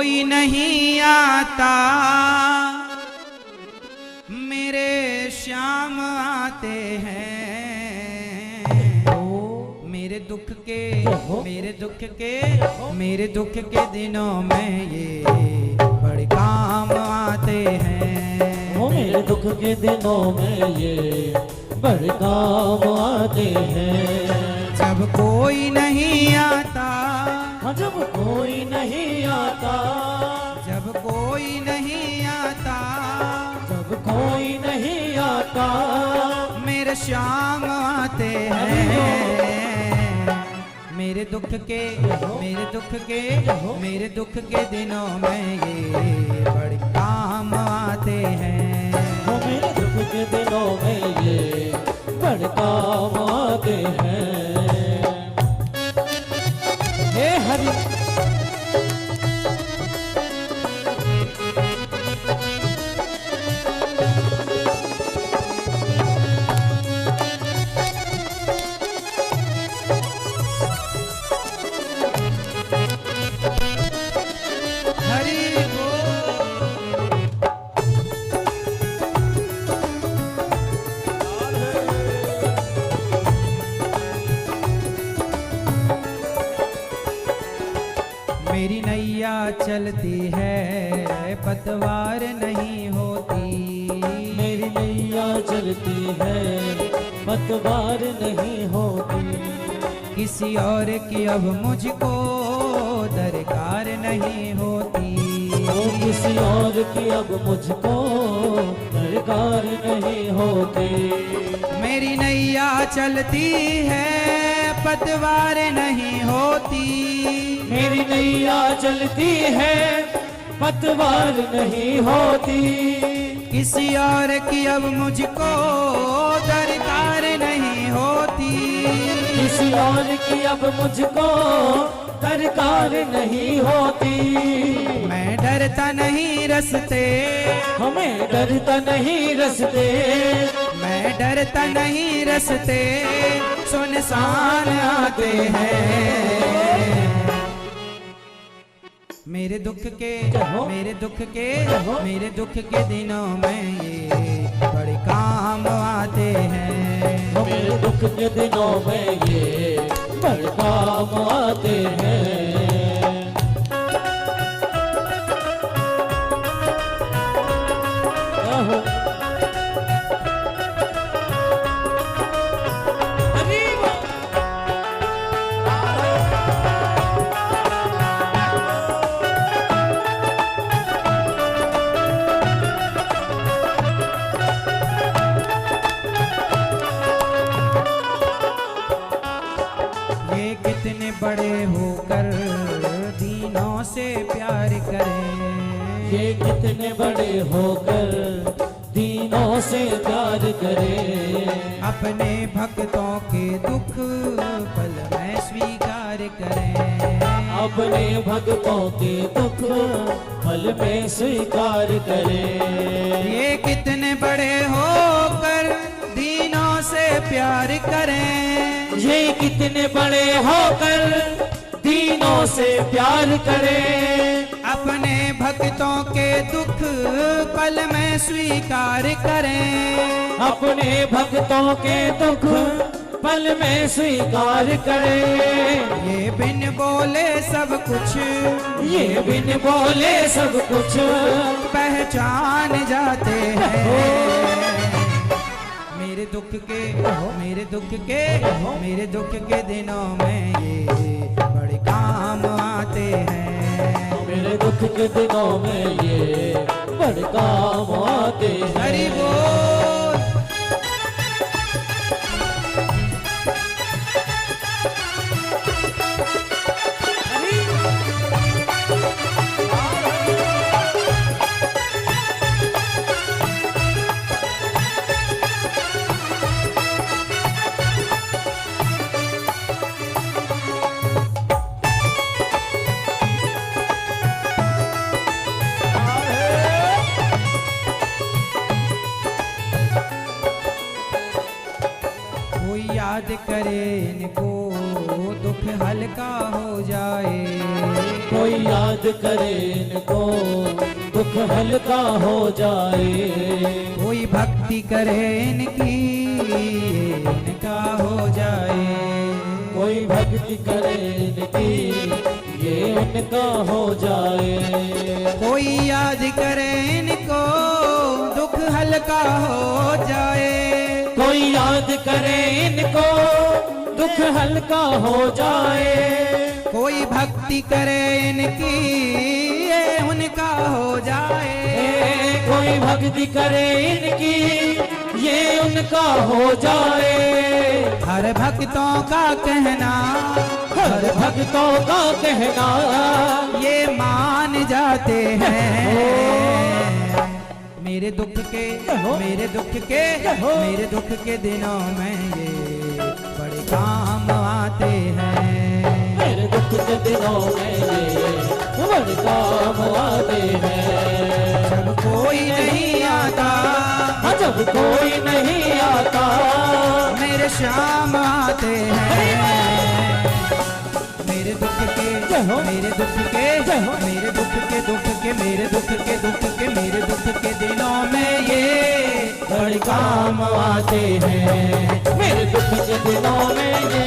कोई नहीं आता, मेरे श्याम आते हैं। मेरे दुख के मेरे दुख के दिनों में ये बड़े काम आते हैं। मेरे दुख के दिनों में ये बड़े काम आते हैं। जब कोई नहीं आता, जब कोई नहीं आता, जब कोई नहीं आता, जब कोई नहीं आता, मेरे श्याम आते हैं। मेरे दुख के दिनों में ये बड़े काम आते हैं। मेरे दुख के दिनों में ये बड़े काम आते हैं। हे हरि मेरी नैया चलती है पतवार नहीं होती। मेरी नैया चलती है पतवार नहीं होती। किसी और की अब मुझको दरकार नहीं होती। किसी और की अब मुझको दरकार नहीं होती। मेरी नैया चलती है पतवार नहीं होती। मेरी नैया चलती है पतवार नहीं होती। किसी और की अब मुझको दरकार नहीं होती। किसी और की अब मुझको दरकार नहीं होती। मैं डरता नहीं रस्ते, हमें डरता नहीं रस्ते। मैं डरता नहीं रस्ते, सुनसान आते हैं। मेरे दुख के दिनों में ये बड़े काम आते हैं। मेरे दुख के दिनों में ये बड़े काम आते हैं। बड़े होकर दीनों से प्यार करें। ये कितने बड़े होकर दीनों से प्यार करें। अपने भक्तों के दुख पल में स्वीकार करें। अपने भक्तों के दुख पल में स्वीकार करें। ये कितने बड़े होकर दीनों से प्यार करें। ये कितने बड़े होकर दीनों से प्यार करें। अपने भक्तों के दुख पल में स्वीकार करें। अपने भक्तों के दुख पल में स्वीकार करें। ये बिन बोले सब कुछ, ये बिन बोले सब कुछ पहचान जाते हैं। मेरे दुख के दिनों में ये बड़े काम आते हैं। मेरे दुख के दिनों में ये बड़े काम आते हैं। हरि बोल। याद करे इनको दुख हल्का हो जाए। कोई कोई याद करे इनको दुख हल्का हो जाए। कोई भक्ति करे इनकी इनका हो जाए। कोई भक्ति करे इनकी ये उनका हो जाए। कोई याद करे इनको दुख हल्का हो जाए। कोई याद करे इनको दुख हल्का हो जाए। कोई भक्ति करे इनकी ये उनका हो जाए। कोई भक्ति करे इनकी ये उनका हो जाए। हर भक्तों का कहना हर भक्तों का कहना ये मान जाते हैं। मेरे दुख के मेरे दुख के मेरे दुख के दिनों में ये बड़े काम आते हैं। मेरे दुख के दिनों में ये बड़े काम आते हैं। जब कोई नहीं आता जब कोई नहीं आता मेरे शाम आते हैं। मेरे दुख के मेरे दुख के मेरे दुख के दुख के मेरे दुख के दुख के मेरे दुख के दिनों में ये बड़े काम आते हैं। मेरे दुख के दिनों में ये